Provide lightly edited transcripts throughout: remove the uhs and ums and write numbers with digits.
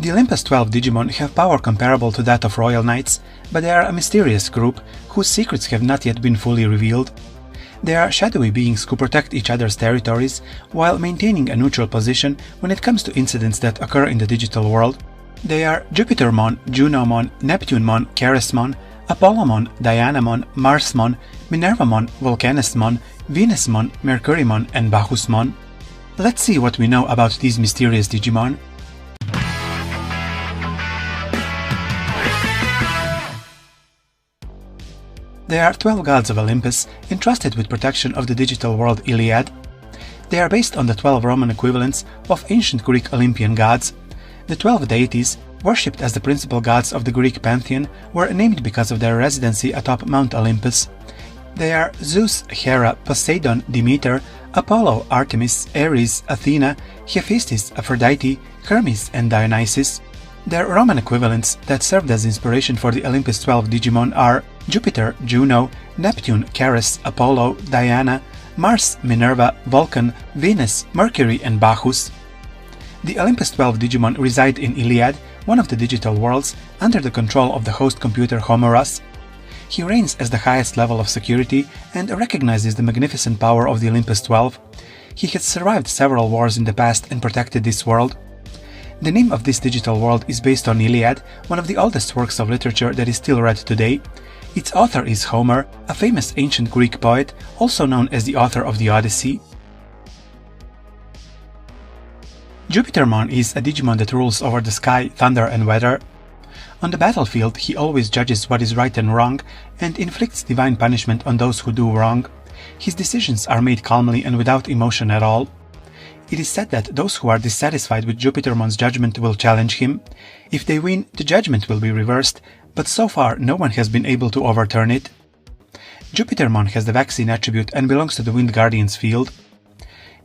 The Olympus 12 Digimon have power comparable to that of royal knights, but they are a mysterious group whose secrets have not yet been fully revealed. They are shadowy beings who protect each other's territories while maintaining a neutral position when it comes to incidents that occur in the digital world. They are Jupitermon, Junomon, Neptunemon, Ceresmon, Apollomon, Dianamon, Marsmon, Minervamon, Vulcanusmon, Venusmon, Mercurymon, and Bacchusmon. Let's see what we know about these mysterious Digimon. They are 12 gods of Olympus, entrusted with protection of the digital world Iliad. They are based on the 12 Roman equivalents of ancient Greek Olympian gods. The 12 deities, worshipped as the principal gods of the Greek pantheon, were named because of their residency atop Mount Olympus. They are Zeus, Hera, Poseidon, Demeter, Apollo, Artemis, Ares, Athena, Hephaestus, Aphrodite, Hermes, and Dionysus. Their Roman equivalents that served as inspiration for the Olympus 12 Digimon are Jupiter, Juno, Neptune, Ceres, Apollo, Diana, Mars, Minerva, Vulcan, Venus, Mercury, and Bacchus. The Olympus 12 Digimon reside in Iliad, one of the digital worlds, under the control of the host computer Homoras. He reigns as the highest level of security and recognizes the magnificent power of the Olympus 12. He has survived several wars in the past and protected this world. The name of this digital world is based on Iliad, one of the oldest works of literature that is still read today. Its author is Homer, a famous ancient Greek poet, also known as the author of the Odyssey. Jupitermon is a Digimon that rules over the sky, thunder, and weather. On the battlefield, he always judges what is right and wrong, and inflicts divine punishment on those who do wrong. His decisions are made calmly and without emotion at all. It is said that those who are dissatisfied with Jupitermon's judgment will challenge him. If they win, the judgment will be reversed, but so far no one has been able to overturn it. Jupitermon has the vaccine attribute and belongs to the Wind Guardian's field.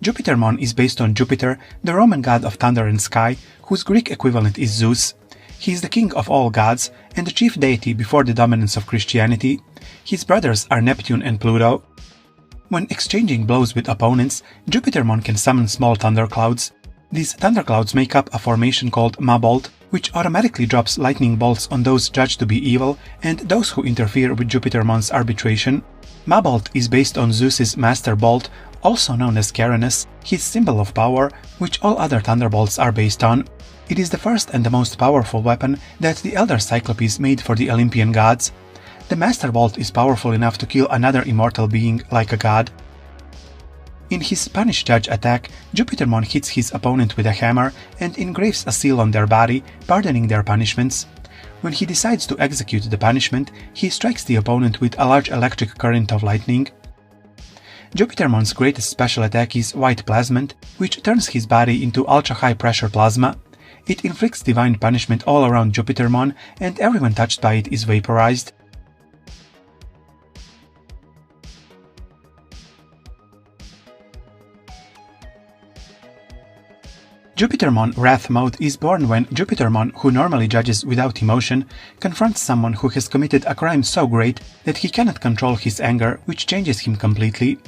Jupitermon is based on Jupiter, the Roman god of thunder and sky, whose Greek equivalent is Zeus. He is the king of all gods and the chief deity before the dominance of Christianity. His brothers are Neptune and Pluto. When exchanging blows with opponents, Jupitermon can summon small thunderclouds. These thunderclouds make up a formation called Mabolt, which automatically drops lightning bolts on those judged to be evil and those who interfere with Jupitermon's arbitration. Mabolt is based on Zeus's Master Bolt, also known as Caranus, his symbol of power, which all other thunderbolts are based on. It is the first and the most powerful weapon that the Elder Cyclopes made for the Olympian gods. The Master Bolt is powerful enough to kill another immortal being like a god. In his Punish Judge attack, Jupitermon hits his opponent with a hammer and engraves a seal on their body, pardoning their punishments. When he decides to execute the punishment, he strikes the opponent with a large electric current of lightning. Jupitermon's greatest special attack is White Plasmant, which turns his body into ultra-high pressure plasma. It inflicts divine punishment all around Jupitermon, and everyone touched by it is vaporized. Jupitermon Wrath Mode is born when Jupitermon, who normally judges without emotion, confronts someone who has committed a crime so great that he cannot control his anger, which changes him completely.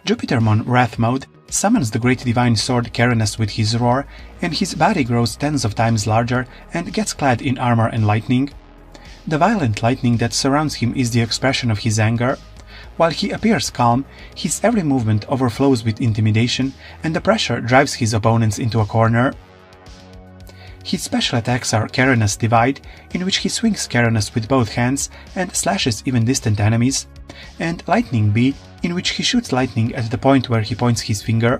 Jupitermon Wrath Mode summons the great divine sword Caranus with his roar, and his body grows tens of times larger and gets clad in armor and lightning. The violent lightning that surrounds him is the expression of his anger. While he appears calm, his every movement overflows with intimidation, and the pressure drives his opponents into a corner. His special attacks are Caranus Divide, in which he swings Caranus with both hands and slashes even distant enemies, and Lightning B, in which he shoots lightning at the point where he points his finger.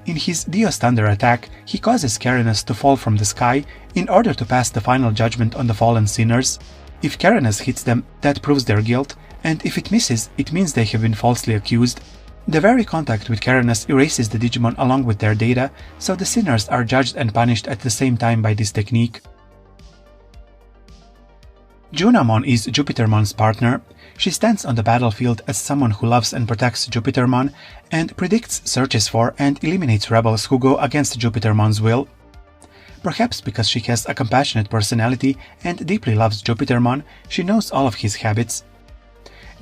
In his Dios Thunder attack, he causes Caranus to fall from the sky in order to pass the final judgment on the fallen sinners. If Caranus hits them, that proves their guilt, and if it misses, it means they have been falsely accused. The very contact with Caranus erases the Digimon along with their data, so the sinners are judged and punished at the same time by this technique. Junomon is Jupitermon's partner. She stands on the battlefield as someone who loves and protects Jupitermon, and predicts, searches for, and eliminates rebels who go against Jupitermon's will. Perhaps because she has a compassionate personality and deeply loves Jupitermon, she knows all of his habits.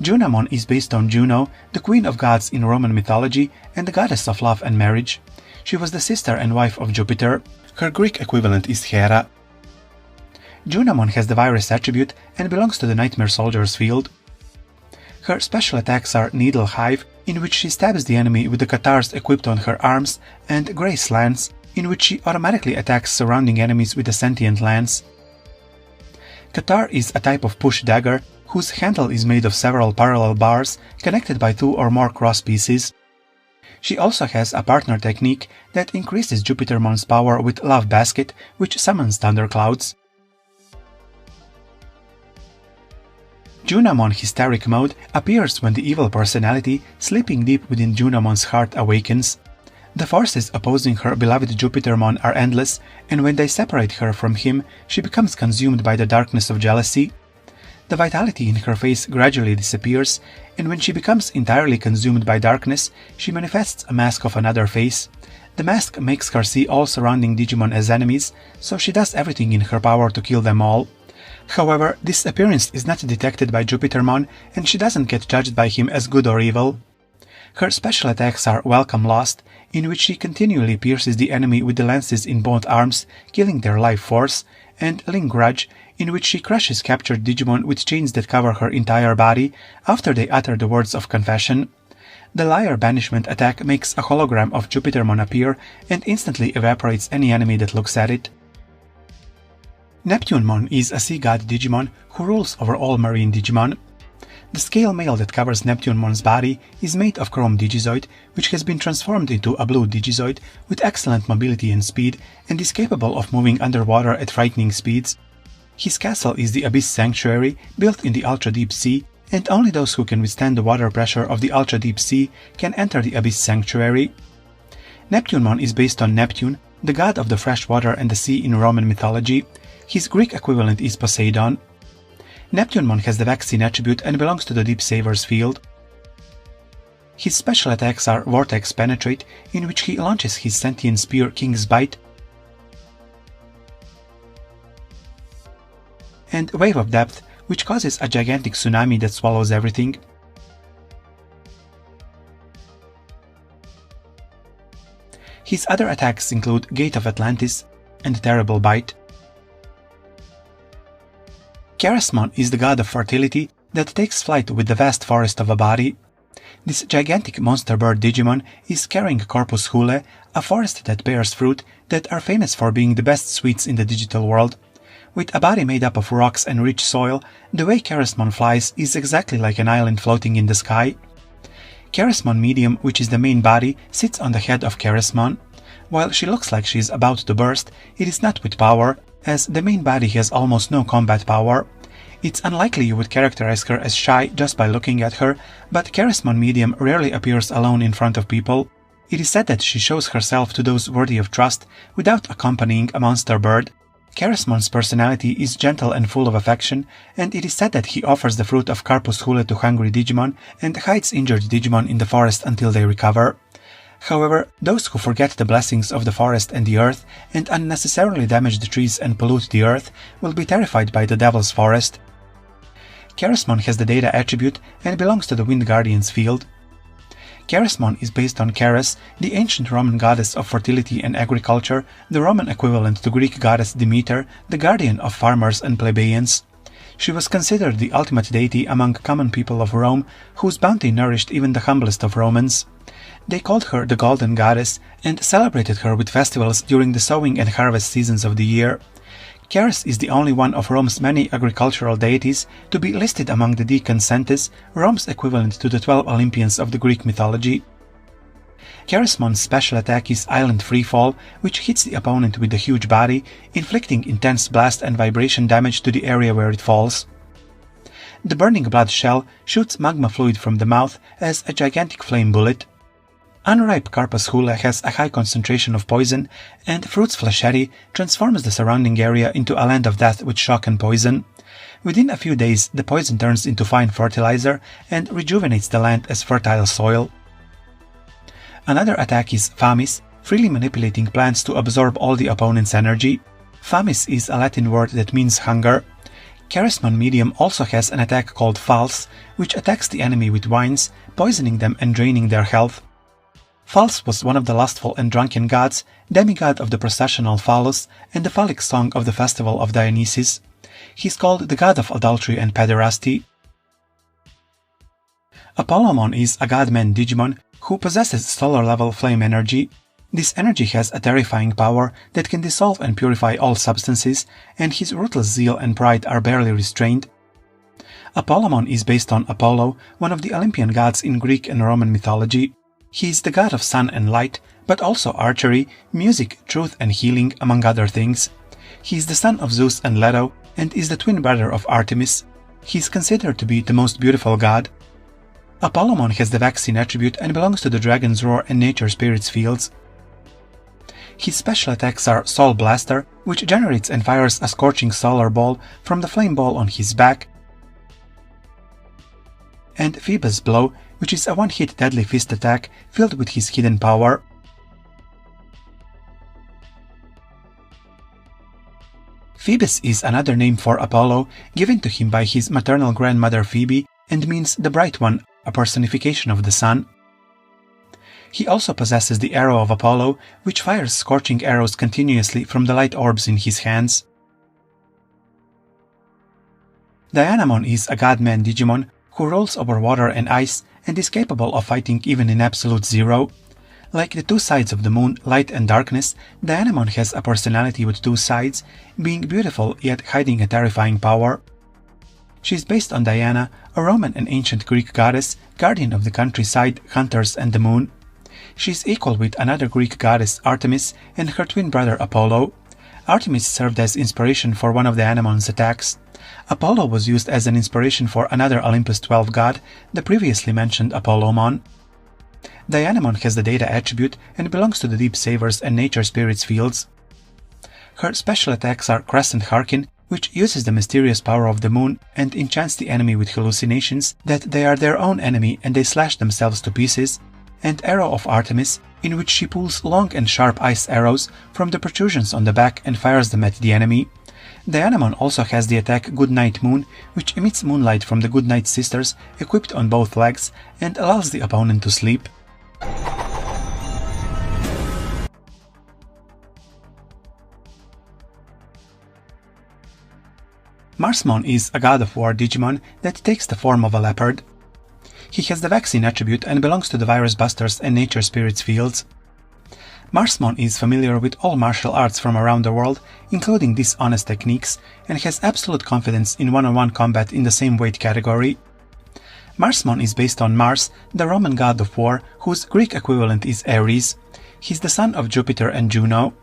Junomon is based on Juno, the queen of gods in Roman mythology and the goddess of love and marriage. She was the sister and wife of Jupiter. Her Greek equivalent is Hera. Junomon has the virus attribute and belongs to the Nightmare Soldier's field. Her special attacks are Needle Hive, in which she stabs the enemy with the Cathars equipped on her arms, and Grace Lance, in which she automatically attacks surrounding enemies with a sentient lance. Cathar is a type of push dagger, whose handle is made of several parallel bars connected by 2 or more cross pieces. She also has a partner technique that increases Jupitermon's power with Love Basket, which summons thunderclouds. Junomon Hysteric Mode appears when the evil personality sleeping deep within Junomon's heart awakens. The forces opposing her beloved Jupitermon are endless, and when they separate her from him, she becomes consumed by the darkness of jealousy. The vitality in her face gradually disappears, and when she becomes entirely consumed by darkness, she manifests a mask of another face. The mask makes her see all surrounding Digimon as enemies, so she does everything in her power to kill them all. However, this appearance is not detected by Jupitermon, and she doesn't get judged by him as good or evil. Her special attacks are Welcome Lost, in which she continually pierces the enemy with the lances in both arms, killing their life force, and Ling Grudge, in which she crushes captured Digimon with chains that cover her entire body after they utter the words of confession. The Liar Banishment attack makes a hologram of Jupitermon appear and instantly evaporates any enemy that looks at it. Neptunemon is a sea god Digimon who rules over all marine Digimon. The scale mail that covers Neptunemon's body is made of chrome Digizoid, which has been transformed into a blue Digizoid with excellent mobility and speed, and is capable of moving underwater at frightening speeds. His castle is the Abyss Sanctuary, built in the ultra-deep sea, and only those who can withstand the water pressure of the ultra-deep sea can enter the Abyss Sanctuary. Neptunemon is based on Neptune, the god of the fresh water and the sea in Roman mythology. His Greek equivalent is Poseidon. Neptunemon has the vaccine attribute and belongs to the Deep Saver's field. His special attacks are Vortex Penetrate, in which he launches his sentient spear King's Bite, and Wave of Depth, which causes a gigantic tsunami that swallows everything. His other attacks include Gate of Atlantis and Terrible Bite. Ceresmon is the god of fertility that takes flight with the vast forest of a body. This gigantic monster bird Digimon is carrying Corpus Hule, a forest that bears fruit that are famous for being the best sweets in the digital world. With a body made up of rocks and rich soil, the way Ceresmon flies is exactly like an island floating in the sky. Ceresmon Medium, which is the main body, sits on the head of Ceresmon. While she looks like she is about to burst, it is not with power, as the main body has almost no combat power. It's unlikely you would characterize her as shy just by looking at her, but Ceresmon Medium rarely appears alone in front of people. It is said that she shows herself to those worthy of trust without accompanying a monster bird. Ceresmon's personality is gentle and full of affection, and it is said that he offers the fruit of Corpus Hule to hungry Digimon and hides injured Digimon in the forest until they recover. However, those who forget the blessings of the forest and the earth and unnecessarily damage the trees and pollute the earth will be terrified by the Devil's Forest. Ceresmon has the Data attribute and belongs to the Wind Guardian's field. Ceresmon is based on Ceres, the ancient Roman goddess of fertility and agriculture, the Roman equivalent to Greek goddess Demeter, the guardian of farmers and plebeians. She was considered the ultimate deity among common people of Rome, whose bounty nourished even the humblest of Romans. They called her the Golden Goddess and celebrated her with festivals during the sowing and harvest seasons of the year. Ceres is the only one of Rome's many agricultural deities to be listed among the Deconsentes, Rome's equivalent to the 12 Olympians of the Greek mythology. Ceresmon's special attack is Island Freefall, which hits the opponent with a huge body, inflicting intense blast and vibration damage to the area where it falls. The Burning Blood shell shoots magma fluid from the mouth as a gigantic flame bullet. Unripe Corpus Hule has a high concentration of poison, and Fruit's Fleshetti transforms the surrounding area into a land of death with shock and poison. Within a few days, the poison turns into fine fertilizer and rejuvenates the land as fertile soil. Another attack is Famis, freely manipulating plants to absorb all the opponent's energy. Famis is a Latin word that means hunger. Ceresmon Medium also has an attack called False, which attacks the enemy with vines, poisoning them and draining their health. Phallus was one of the lustful and drunken gods, demigod of the processional phallus, and the phallic song of the festival of Dionysus. He is called the god of adultery and pederasty. Apollomon is a god-man Digimon who possesses solar-level flame energy. This energy has a terrifying power that can dissolve and purify all substances, and his ruthless zeal and pride are barely restrained. Apollomon is based on Apollo, one of the Olympian gods in Greek and Roman mythology. He is the god of sun and light, but also archery, music, truth and healing, among other things. He is the son of Zeus and Leto, and is the twin brother of Artemis. He is considered to be the most beautiful god. Apollomon has the vaccine attribute and belongs to the Dragon's Roar and Nature Spirits fields. His special attacks are Soul Blaster, which generates and fires a scorching solar ball from the flame ball on his back, and Phoebus Blow, which is a one-hit deadly fist attack filled with his hidden power. Phoebus is another name for Apollo, given to him by his maternal grandmother Phoebe, and means the Bright One, a personification of the sun. He also possesses the Arrow of Apollo, which fires scorching arrows continuously from the light orbs in his hands. Dianamon is a god-man Digimon who rolls over water and ice and is capable of fighting even in absolute zero. Like the two sides of the moon, light and darkness, Dianamon has a personality with two sides, being beautiful yet hiding a terrifying power. She is based on Diana, a Roman and ancient Greek goddess, guardian of the countryside, hunters and the moon. She is equal with another Greek goddess Artemis and her twin brother Apollo. Artemis served as inspiration for one of Dianamon's attacks. Apollo was used as an inspiration for another Olympus 12 god, the previously mentioned Apollomon. Dianamon has the Data attribute and belongs to the Deep Savers and Nature Spirits fields. Her special attacks are Crescent Harkin, which uses the mysterious power of the moon and enchants the enemy with hallucinations that they are their own enemy and they slash themselves to pieces, and Arrow of Artemis, in which she pulls long and sharp ice arrows from the protrusions on the back and fires them at the enemy. Dianamon also has the attack Goodnight Moon, which emits moonlight from the Goodnight Sisters equipped on both legs and allows the opponent to sleep. Marsmon is a god of war Digimon that takes the form of a leopard. He has the vaccine attribute and belongs to the Virus Busters and Nature Spirits fields. Marsmon is familiar with all martial arts from around the world, including dishonest techniques, and has absolute confidence in one-on-one combat in the same weight category. Marsmon is based on Mars, the Roman god of war, whose Greek equivalent is Ares. He is the son of Jupiter and Juno.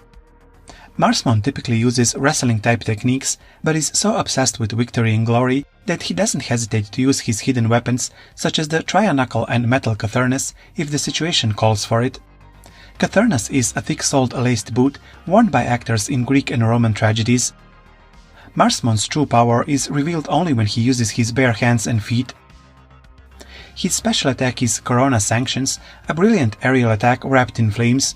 Marsmon typically uses wrestling-type techniques, but is so obsessed with victory and glory that he doesn't hesitate to use his hidden weapons, such as the Trianacle and Metal Cothurnus, if the situation calls for it. Cothurnus is a thick-soled laced boot worn by actors in Greek and Roman tragedies. Marsmon's true power is revealed only when he uses his bare hands and feet. His special attack is Corona Sanctions, a brilliant aerial attack wrapped in flames.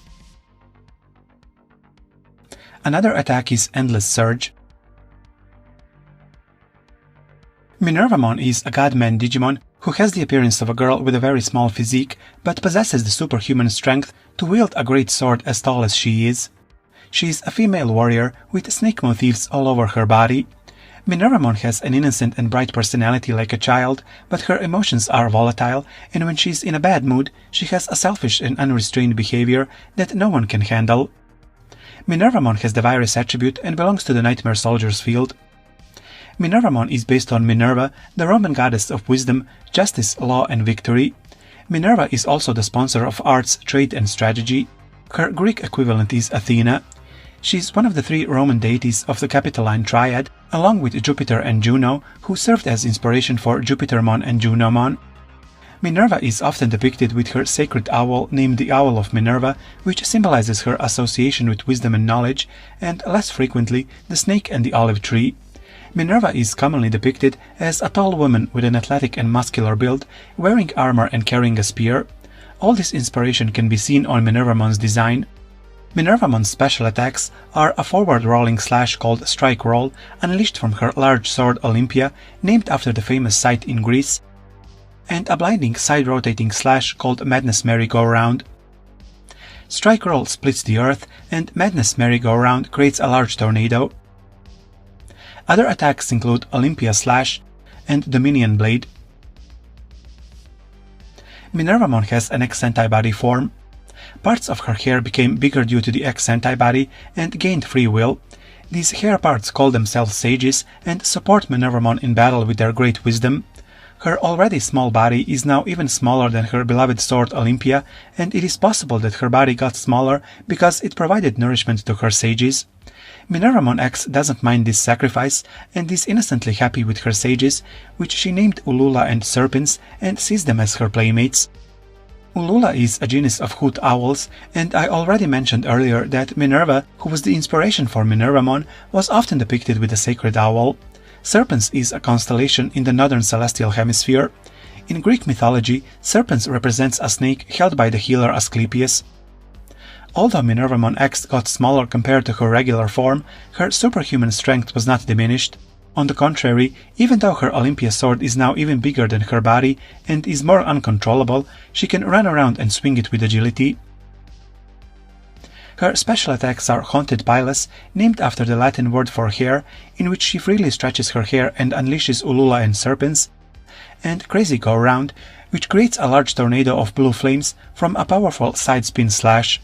Another attack is Endless Surge. Minervamon is a god-man Digimon who has the appearance of a girl with a very small physique, but possesses the superhuman strength to wield a great sword as tall as she is. She is a female warrior with snake motifs all over her body. Minervamon has an innocent and bright personality like a child, but her emotions are volatile, and when she is in a bad mood, she has a selfish and unrestrained behavior that no one can handle. Minervamon has the Virus attribute and belongs to the Nightmare Soldiers field. Minervamon is based on Minerva, the Roman goddess of wisdom, justice, law and victory. Minerva is also the sponsor of arts, trade and strategy. Her Greek equivalent is Athena. She is one of the three Roman deities of the Capitoline Triad, along with Jupiter and Juno, who served as inspiration for Jupitermon and Junomon. Minerva is often depicted with her sacred owl named the Owl of Minerva, which symbolizes her association with wisdom and knowledge, and less frequently the snake and the olive tree. Minerva is commonly depicted as a tall woman with an athletic and muscular build, wearing armor and carrying a spear. All this inspiration can be seen on Minervamon's design. Minervamon's special attacks are a forward-rolling slash called Strike Roll, unleashed from her large sword Olympia, named after the famous site in Greece, and a blinding side-rotating slash called Madness Merry-Go-Round. Strike Roll splits the earth, and Madness Merry-Go-Round creates a large tornado. Other attacks include Olympia Slash and Dominion Blade. Minervamon has an X-Antibody form. Parts of her hair became bigger due to the X-Antibody and gained free will. These hair parts call themselves sages and support Minervamon in battle with their great wisdom. Her already small body is now even smaller than her beloved sword Olympia, and it is possible that her body got smaller because it provided nourishment to her sages. Minervamon X doesn't mind this sacrifice and is innocently happy with her sages, which she named Ulula and Serpens, and sees them as her playmates. Ulula is a genus of hoot owls, and I already mentioned earlier that Minerva, who was the inspiration for Minervamon, was often depicted with a sacred owl. Serpens is a constellation in the northern celestial hemisphere. In Greek mythology, Serpens represents a snake held by the healer Asclepius. Although Minervamon X got smaller compared to her regular form, her superhuman strength was not diminished. On the contrary, even though her Olympia sword is now even bigger than her body and is more uncontrollable, she can run around and swing it with agility. Her special attacks are Haunted Pilus, named after the Latin word for hair, in which she freely stretches her hair and unleashes Ulula and Serpens, and Crazy Go Round, which creates a large tornado of blue flames from a powerful side spin slash.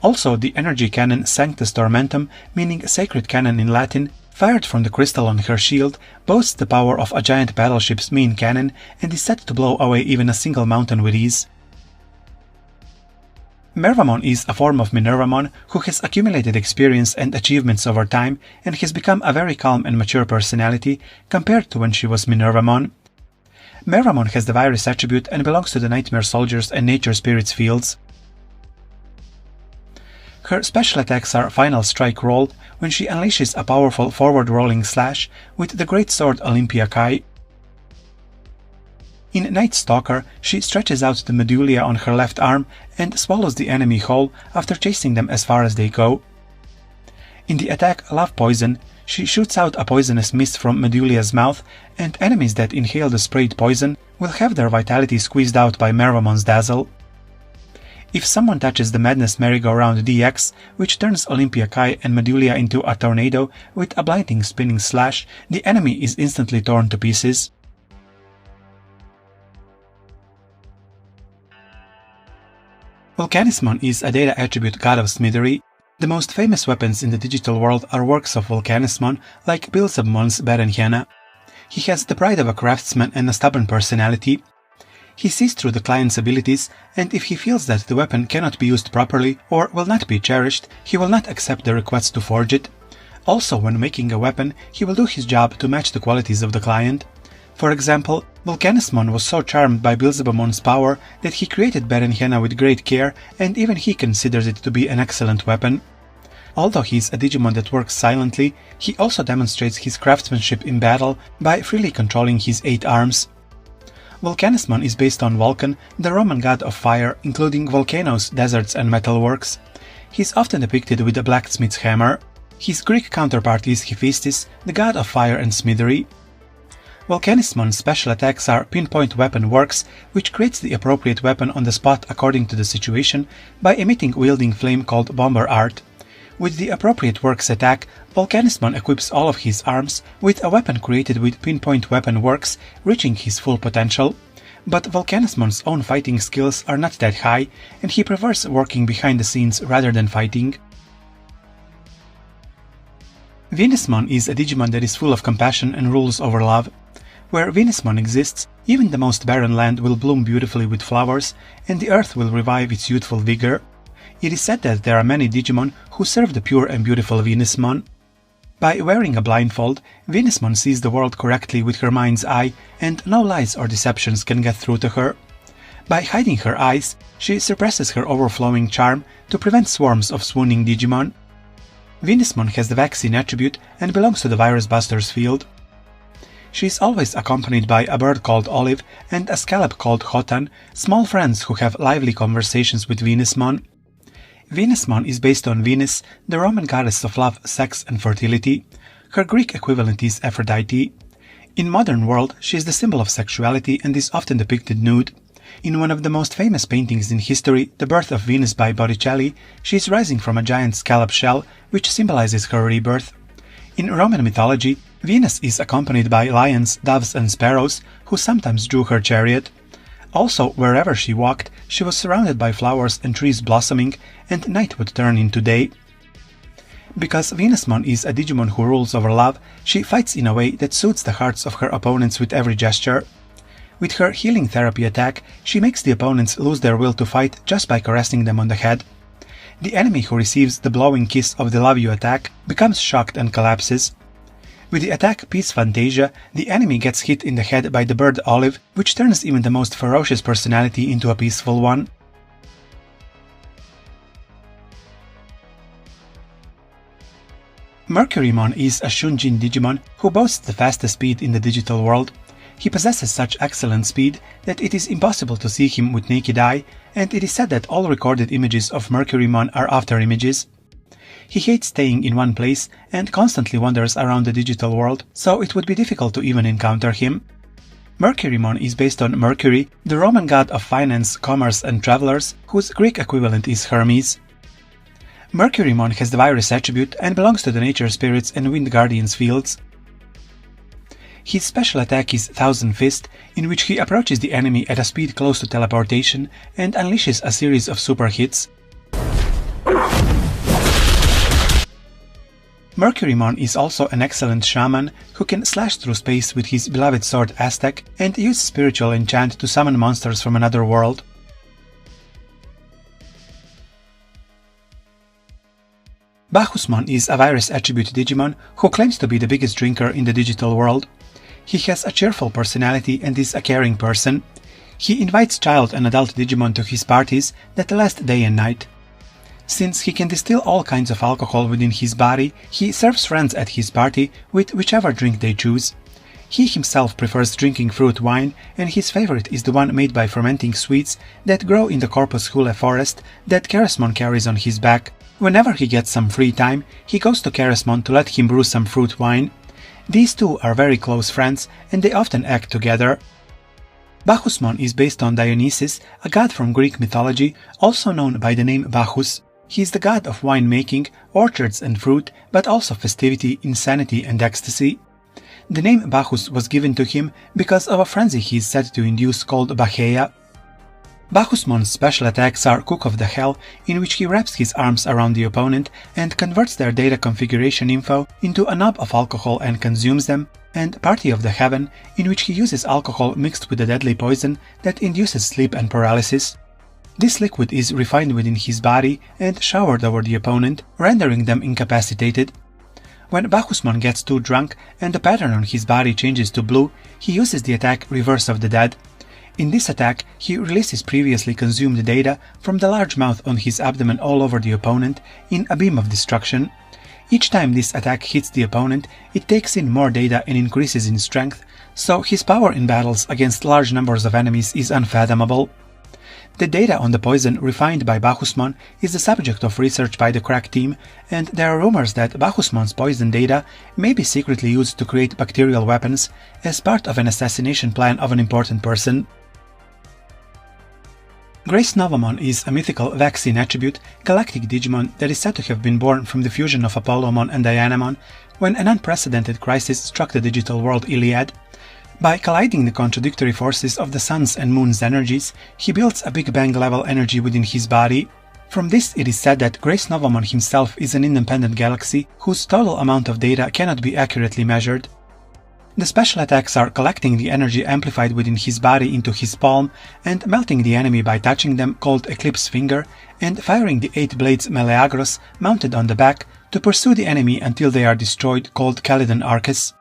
Also, the energy cannon Sanctus Tormentum, meaning Sacred Cannon in Latin, fired from the crystal on her shield, boasts the power of a giant battleship's main cannon and is said to blow away even a single mountain with ease. Mervamon is a form of Minervamon who has accumulated experience and achievements over time and has become a very calm and mature personality compared to when she was Minervamon. Mervamon has the virus attribute and belongs to the Nightmare Soldiers and Nature Spirits fields. Her special attacks are Final Strike Roll, when she unleashes a powerful forward-rolling slash with the great sword Olympia Kai. In Night Stalker, she stretches out the medulla on her left arm and swallows the enemy whole after chasing them as far as they go. In the attack Love Poison, she shoots out a poisonous mist from Medulla's mouth, and enemies that inhale the sprayed poison will have their vitality squeezed out by Mervamon's Dazzle. If someone touches the Madness Merry-Go-Round DX, which turns Olympia Kai and Medulla into a tornado with a blinding spinning slash, the enemy is instantly torn to pieces. Vulcanusmon is a data attribute god of smithery. The most famous weapons in the digital world are works of Vulcanusmon, like Beelzebubmon's Berenjena. He has the pride of a craftsman and a stubborn personality. He sees through the client's abilities, and if he feels that the weapon cannot be used properly or will not be cherished, he will not accept the request to forge it. Also, when making a weapon, he will do his job to match the qualities of the client. For example, Vulcanusmon was so charmed by Beelzebubmon's power that he created Berenjena with great care, and even he considers it to be an excellent weapon. Although he is a Digimon that works silently, he also demonstrates his craftsmanship in battle by freely controlling his 8 arms. Vulcanusmon is based on Vulcan, the Roman god of fire, including volcanoes, deserts and metalworks. He is often depicted with a blacksmith's hammer. His Greek counterpart is Hephaestus, the god of fire and smithery. Vulcanusmon's special attacks are Pinpoint Weapon Works, which creates the appropriate weapon on the spot according to the situation by emitting wielding flame called Bomber Art. With the appropriate works attack, Vulcanusmon equips all of his arms with a weapon created with Pinpoint Weapon Works, reaching his full potential. But Vulcanusmon's own fighting skills are not that high, and he prefers working behind the scenes rather than fighting. Venusmon is a Digimon that is full of compassion and rules over love. Where Venusmon exists, even the most barren land will bloom beautifully with flowers, and the earth will revive its youthful vigor. It is said that there are many Digimon who serve the pure and beautiful Venusmon. By wearing a blindfold, Venusmon sees the world correctly with her mind's eye, and no lies or deceptions can get through to her. By hiding her eyes, she suppresses her overflowing charm to prevent swarms of swooning Digimon. Venusmon has the vaccine attribute and belongs to the Virus Busters field. She is always accompanied by a bird called Olive and a scallop called Hotan, small friends who have lively conversations with Venusmon. Venusmon is based on Venus, the Roman goddess of love, sex and fertility. Her Greek equivalent is Aphrodite. In modern world, she is the symbol of sexuality and is often depicted nude. In one of the most famous paintings in history, The Birth of Venus by Botticelli, she is rising from a giant scallop shell, which symbolizes her rebirth. In Roman mythology, Venus is accompanied by lions, doves and sparrows, who sometimes drew her chariot. Also, wherever she walked, she was surrounded by flowers and trees blossoming, and night would turn into day. Because Venusmon is a Digimon who rules over love, she fights in a way that soothes the hearts of her opponents with every gesture. With her healing therapy attack, she makes the opponents lose their will to fight just by caressing them on the head. The enemy who receives the blowing kiss of the love you attack becomes shocked and collapses. With the attack Peace Fantasia, the enemy gets hit in the head by the bird Olive, which turns even the most ferocious personality into a peaceful one. Mercurymon is a Shunjin Digimon who boasts the fastest speed in the digital world. He possesses such excellent speed that it is impossible to see him with naked eye, and it is said that all recorded images of Mercurymon are after images. He hates staying in one place and constantly wanders around the digital world, so it would be difficult to even encounter him. Mercurymon is based on Mercury, the Roman god of finance, commerce and travelers, whose Greek equivalent is Hermes. Mercurymon has the virus attribute and belongs to the nature spirits and wind guardians fields. His special attack is Thousand Fist, in which he approaches the enemy at a speed close to teleportation and unleashes a series of super hits. Mercurymon is also an excellent shaman who can slash through space with his beloved sword Aztec and use spiritual enchant to summon monsters from another world. Bacchusmon is a virus attribute Digimon who claims to be the biggest drinker in the digital world. He has a cheerful personality and is a caring person. He invites child and adult Digimon to his parties that last day and night. Since he can distill all kinds of alcohol within his body, he serves friends at his party with whichever drink they choose. He himself prefers drinking fruit wine, and his favorite is the one made by fermenting sweets that grow in the Corpus Hule forest that Ceresmon carries on his back. Whenever he gets some free time, he goes to Ceresmon to let him brew some fruit wine. These two are very close friends, and they often act together. Bacchusmon is based on Dionysus, a god from Greek mythology, also known by the name Bacchus. He is the god of winemaking, orchards and fruit, but also festivity, insanity and ecstasy. The name Bacchus was given to him because of a frenzy he is said to induce called Baccheia. Bacchusmon's special attacks are Cook of the Hell, in which he wraps his arms around the opponent and converts their data configuration info into a knob of alcohol and consumes them, and Party of the Heaven, in which he uses alcohol mixed with a deadly poison that induces sleep and paralysis. This liquid is refined within his body and showered over the opponent, rendering them incapacitated. When Bacchusmon gets too drunk and the pattern on his body changes to blue, he uses the attack Reverse of the Dead. In this attack, he releases previously consumed data from the large mouth on his abdomen all over the opponent in a beam of destruction. Each time this attack hits the opponent, it takes in more data and increases in strength, so his power in battles against large numbers of enemies is unfathomable. The data on the poison refined by Bacchusmon is the subject of research by the crack team, and there are rumors that Bacchusmon's poison data may be secretly used to create bacterial weapons as part of an assassination plan of an important person. Grace Novamon is a mythical vaccine attribute galactic Digimon that is said to have been born from the fusion of Apollomon and Dianamon when an unprecedented crisis struck the digital world Iliad. By colliding the contradictory forces of the sun's and moon's energies, he builds a Big Bang level energy within his body. From this it is said that Grace Novamon himself is an independent galaxy whose total amount of data cannot be accurately measured. The special attacks are collecting the energy amplified within his body into his palm and melting the enemy by touching them, called Eclipse Finger, and firing the 8 blades Meleagros mounted on the back to pursue the enemy until they are destroyed, called Calydon Arcus.